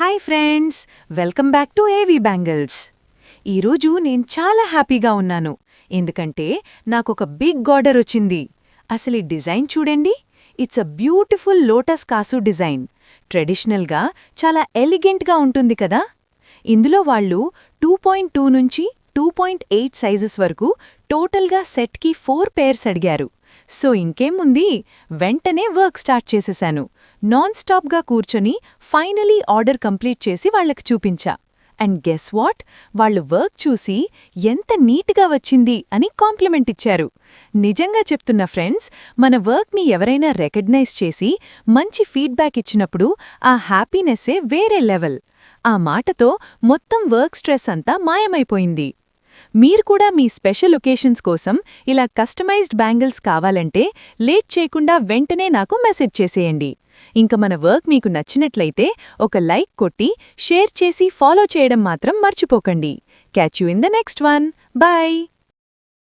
Hi friends, welcome back to AV bangles. ఈరోజు నేను చాలా హ్యాపీగా ఉన్నాను, ఎందుకంటే నాకొక బిగ్ ఆర్డర్ వచ్చింది. అసలు ఈ డిజైన్ చూడండి, ఇట్స్ అ బ్యూటిఫుల్ లోటస్ కాసు డిజైన్. ట్రెడిషనల్గా చాలా ఎలిగెంట్గా ఉంటుంది కదా. ఇందులో వాళ్ళు 2.2 నుంచి 2.8 సైజెస్ వరకు టోటల్గా సెట్కి 4 పేర్స్ అడిగారు. సో ఇంకేముంది, వెంటనే వర్క్ స్టార్ట్ చేసేశాను. నాన్ స్టాప్గా కూర్చొని ఫైనలీ ఆర్డర్ కంప్లీట్ చేసి వాళ్లకు చూపించా. అండ్ గెస్ వాట్, వాళ్ళు వర్క్ చూసి ఎంత నీట్గా వచ్చింది అని కాంప్లిమెంట్ ఇచ్చారు. నిజంగా చెప్తున్నా ఫ్రెండ్స్, మన వర్క్ని ఎవరైనా రికగ్నైజ్ చేసి మంచి ఫీడ్బ్యాక్ ఇచ్చినప్పుడు ఆ హ్యాపీనెస్సే వేరే లెవెల్. ఆ మాటతో మొత్తం వర్క్ స్ట్రెస్ అంతా మాయమైపోయింది. మీరు కూడా మీ స్పెషల్ ఒకేషన్స్ కోసం ఇలా కస్టమైజ్డ్ బ్యాంగిల్స్ కావాలంటే లేట్ చేయకుండా వెంటనే నాకు మెసేజ్ చేసేయండి. ఇంక మన వర్క్ మీకు నచ్చినట్లయితే ఒక లైక్ కొట్టి షేర్ చేసి ఫాలో చేయడం మాత్రం మర్చిపోకండి. Catch you in the next one. By.